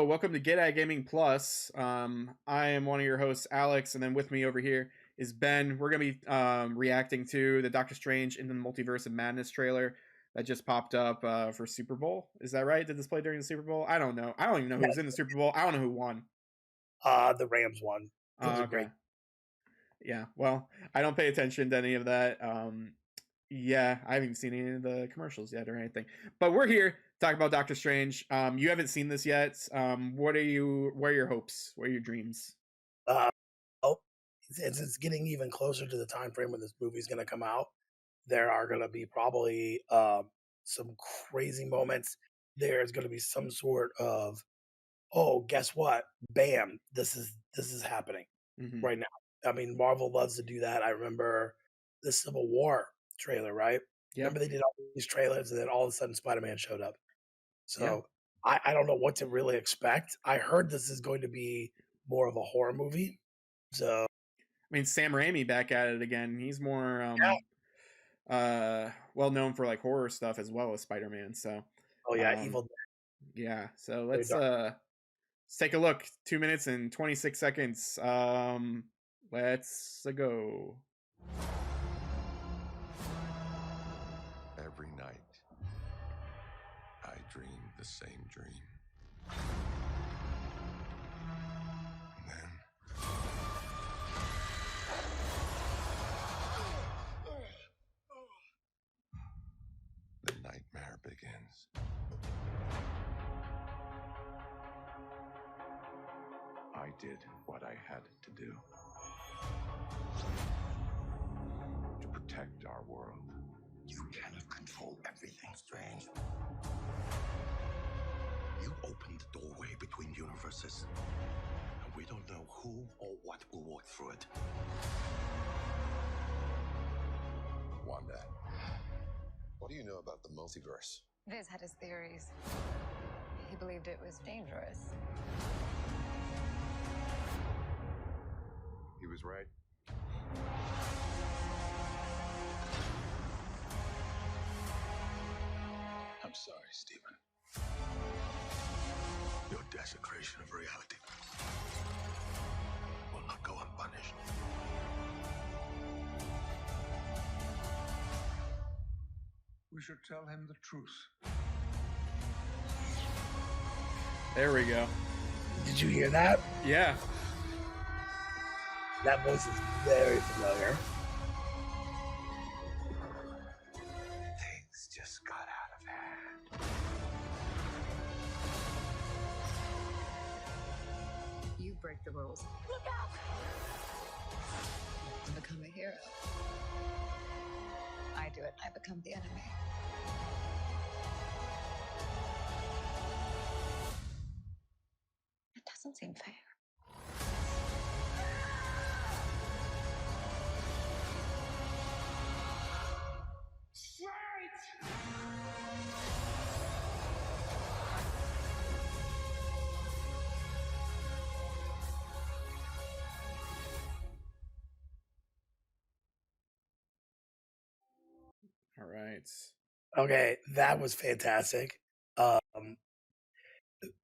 welcome to Get At Gaming Plus. I am one of your hosts, Alex, and then with me over here is Ben. We're gonna be reacting to the Doctor Strange in the Multiverse of Madness trailer that just popped up for Super Bowl. Is that right? Did this play during the Super Bowl? I don't know. I don't even know who was in the Super Bowl. I don't know who won. The Rams won. It was a Okay. great. Yeah. Well, I don't pay attention to any of that. Yeah, I haven't even seen any of the commercials yet or anything. But we're here to talk about Doctor Strange. You haven't seen this yet. What are your hopes? What are your dreams? Uh, oh, it's getting even closer to the time frame when this movie's going to come out. There are going to be probably some crazy moments. There's going to be some sort of, oh, guess what? Bam! This is happening right now. I mean, Marvel loves to do that. I remember the Civil War trailer, right? Yeah. Remember they did all these trailers, and then all of a sudden Spider-Man showed up. So Yeah. I don't know what to really expect. I heard this is going to be more of a horror movie. So I mean, Sam Raimi back at it again. He's more well known for like horror stuff as well as Spider-Man. So Evil Dead. Yeah. So let's take a look. 2 minutes and 26 seconds. Let's go. Every night, I dream the same dream. And then... the nightmare begins. I did what I had to do to protect our world. You cannot control everything, Strange. You opened the doorway between universes, and we don't know who or what will walk through it. Wanda, what do you know about the multiverse? Viz had his theories. He believed it was dangerous. He was right. I'm sorry, Stephen. Your desecration of reality will not go unpunished. We should tell him the truth. There we go. Did you hear that? Yeah. That voice is very familiar. Things just got out of hand. You break the rules. Look out! And become a hero. I do it, I become the enemy. It doesn't seem fair. All right. Okay, that was fantastic.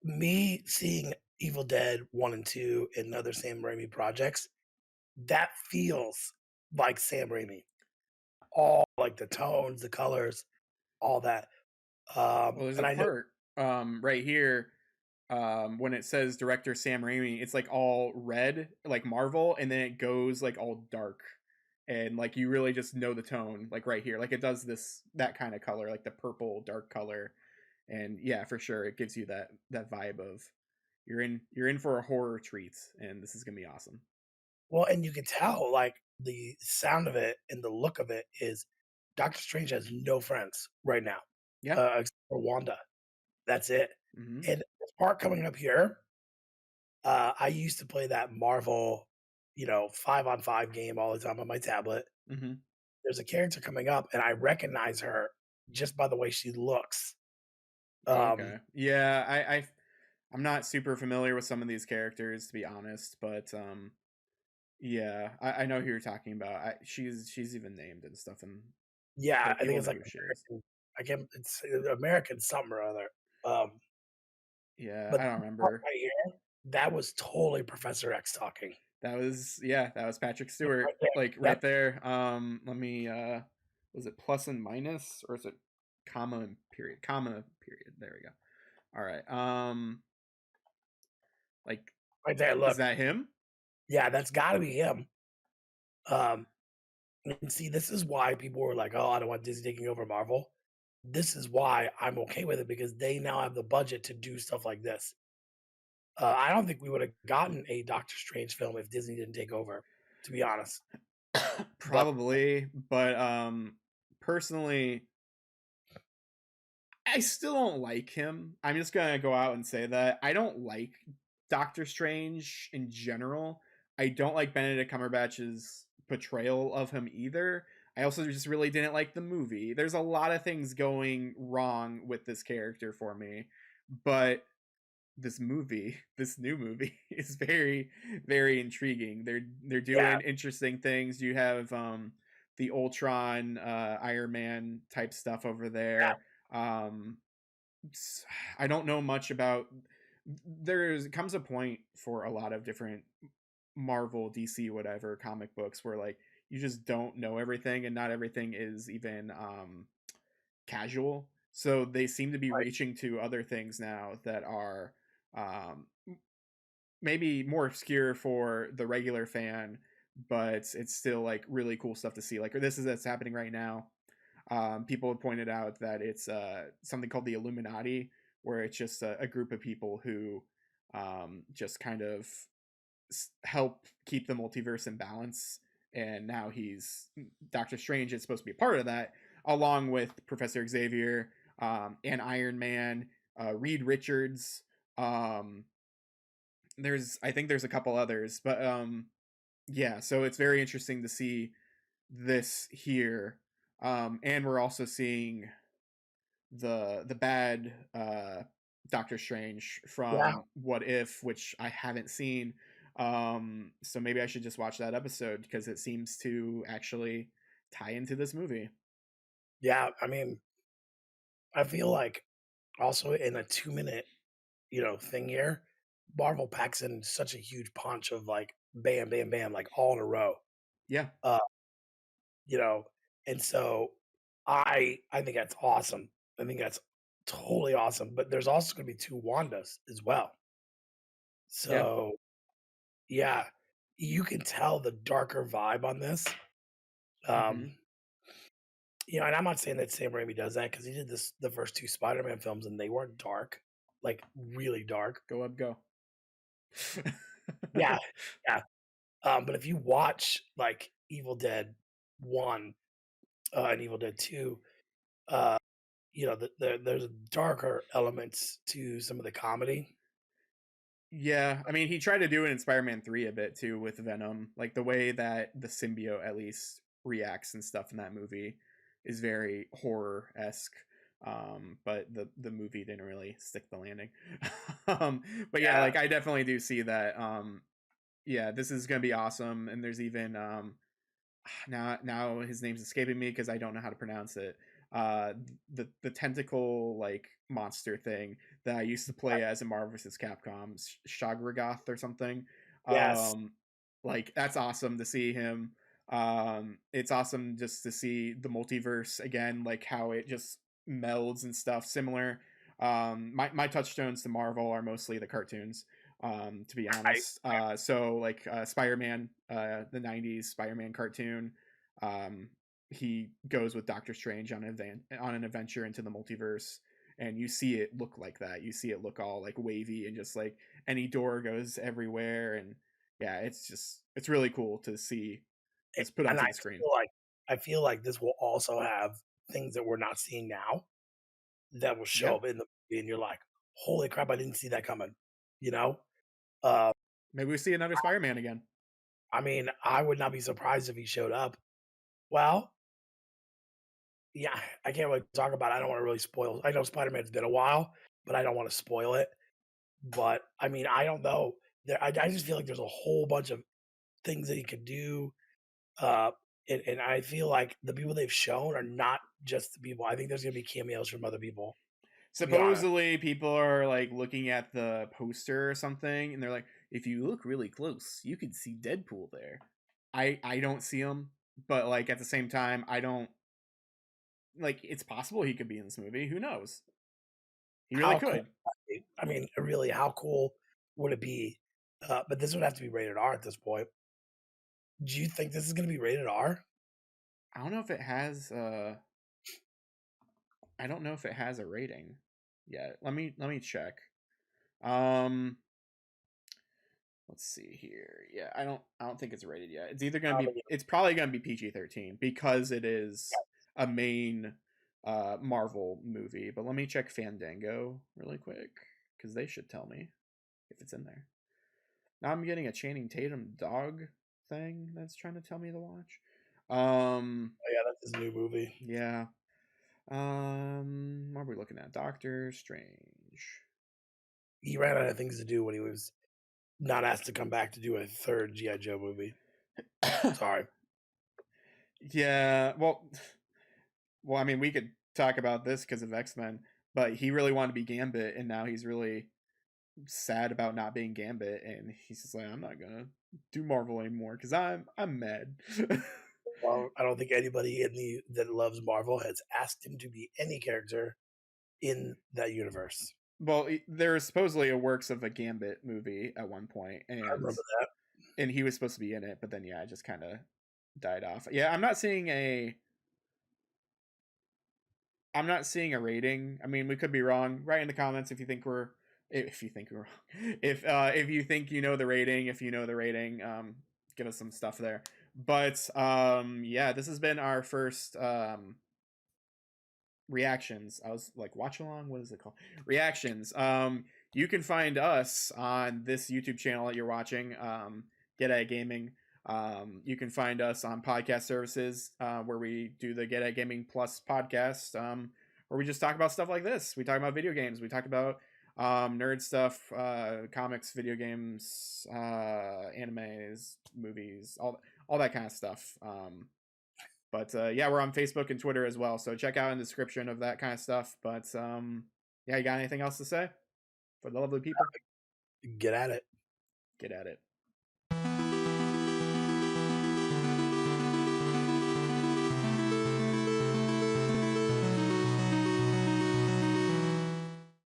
Me seeing Evil Dead 1 and 2 and other Sam Raimi projects, that feels like Sam Raimi. All like the tones, the colors, all that. Well, there's a part right here when it says director Sam Raimi, it's like all red, like Marvel, and then it goes like all dark. And like you really just know the tone, like right here. Like it does that kind of color, like the purple dark color. And yeah, for sure it gives you that vibe of you're in for a horror treat, and this is gonna be awesome. Well, and you can tell like the sound of it and the look of it is Doctor Strange has no friends right now. Yeah. Except for Wanda. That's it. Mm-hmm. And this part coming up here, I used to play that Marvel, 5-on-5 game all the time on my tablet. Mm-hmm. There's a character coming up, and I recognize her just by the way she looks. Okay. Yeah, I'm not super familiar with some of these characters, to be honest, but yeah, I know who you're talking about. She's even named and stuff, and yeah, I think people it's know like who she is. it's American something or other. Yeah, But I don't this part remember. right here, that was totally Professor X talking. That was Patrick Stewart, Right there. like right Yep. there. Let me was it plus and minus or is it comma and period? Comma period. There we go. All right. Like Right there. is Look. that him? Yeah, that's got to be him. Um, and see, this is why people were like, "Oh, I don't want Disney taking over Marvel." This is why I'm okay with it because they now have the budget to do stuff like this. I don't think we would have gotten a Doctor Strange film if Disney didn't take over, to be honest. But Probably, but personally I still don't like him. I'm just gonna go out and say that I don't like Doctor Strange in general. I don't like Benedict Cumberbatch's portrayal of him either. I also just really didn't like the movie. There's a lot of things going wrong with this character for me, but this new movie, is very, very intriguing. They're yeah, doing interesting things. You have the Ultron, Iron Man type stuff over yeah, there. Um, I don't know much about. There comes a point for a lot of different Marvel, DC, whatever comic books where like you just don't know everything, and not everything is even casual. So they seem to be right. reaching to other things now that are um, maybe more obscure for the regular fan, but it's still like really cool stuff to see. Like this is that's happening right now. People have pointed out that it's something called the Illuminati, where it's just a group of people who just kind of help keep the multiverse in balance. And now he's Doctor Strange is supposed to be a part of that, along with Professor Xavier and Iron Man, Reed Richards. There's I think there's a couple others, but yeah. So it's very interesting to see this here, and we're also seeing the bad Doctor Strange Yeah, from What If, which I haven't seen. So maybe I should just watch that episode because it seems to actually tie into this movie. yeah. I mean, I feel like also in a 2 minute, thing here, Marvel packs in such a huge punch of like bam, bam, bam, like all in a row. Yeah, Uh, you know, and so I think that's awesome. I think that's totally awesome. But there's also going to be two Wandas as well. yeah. So yeah, you can tell the darker vibe on this. Mm-hmm. Um, and I'm not saying that Sam Raimi does that because he did the first two Spider-Man films and they weren't dark, like really dark. Go up, go. Yeah, yeah. But if you watch like Evil Dead 1 and Evil Dead 2, uh, there's darker elements to some of the comedy. Yeah, I mean, he tried to do it in Spider-Man 3 a bit too with Venom. Like the way that the symbiote at least reacts and stuff in that movie is very horror-esque. But the movie didn't really stick the landing. But yeah, Yeah, like I definitely do see that. Yeah, this is gonna be awesome. And there's even now his name's escaping me because I don't know how to pronounce it. Uh, the tentacle like monster thing that I used to play as in Marvel vs. Capcom, Shagragoth or something. yes. Um, like that's awesome to see him. It's awesome just to see the multiverse again, like how it just melds and stuff. Similar. My touchstones to Marvel are mostly the cartoons. To be I honest, so like Spider-Man, the '90s Spider-Man cartoon. Um, he goes with Doctor Strange on an adventure into the multiverse, and you see it look like that. You see it look all like wavy and just like any door goes everywhere, and yeah, it's really cool to see this put and onto the screen. I feel like this will also have things that we're not seeing now that will show Yeah, up in the movie, and you're like, "Holy crap! I didn't see that coming." You know, uh, maybe we see another Spider-Man again. I mean, I would not be surprised if he showed up. Well, yeah, I can't really talk about it. I don't want to really spoil. I know Spider-Man's been a while, but I don't want to spoil it. But I mean, I don't know. I just feel like there's a whole bunch of things that he could do. Uh, and I feel like the people they've shown are not just the people. I think there's going to be cameos from other people. supposedly people are like looking at the poster or something, and they're like, if you look really close, you could see Deadpool there. I don't see him, but like at the same time, I don't like. It's possible he could be in this movie. Who knows? He really could. Cool, I mean, really, how cool would it be? But this would have to be rated R at this point. Do you think this is going to be rated R? I don't know if it has. I don't know if it has a rating yet. Let me check. Let's see here. Yeah, I don't think it's rated yet. It's either gonna be. It's probably gonna be PG-13 because it is a main Marvel movie. But let me check Fandango really quick because they should tell me if it's in there. Now I'm getting a Channing Tatum dog thing that's trying to tell me to watch. Yeah, that's his new movie. Yeah. What are we looking at? Doctor Strange. He ran out of things to do when he was not asked to come back to do a third G.I. Joe movie. Sorry. Yeah, well, I mean, we could talk about this because of X-Men, but he really wanted to be Gambit, and now he's really sad about not being Gambit, and he's just like, I'm not gonna do Marvel anymore because I'm mad. Well, I don't think anybody that loves Marvel has asked him to be any character in that universe. Well, there was supposedly a works of a Gambit movie at one point, and I remember that. And he was supposed to be in it, but then it just kind of died off. Yeah, I'm not seeing a rating. I mean, we could be wrong. Write in the comments if you think we're wrong. If you think you know the rating, give us some stuff there. But yeah, this has been our first reactions. I was like, watch along. What is it called? Reactions. You can find us on this YouTube channel that you're watching. Get at Gaming. You can find us on podcast services where we do the Get at Gaming Plus podcast, where we just talk about stuff like this. We talk about video games. We talk about nerd stuff, comics, video games, animes, movies, all that kind of stuff. But yeah, we're on Facebook and Twitter as well. So check out in the description of that kind of stuff. But yeah, you got anything else to say for the lovely people? Get at it. Get at it.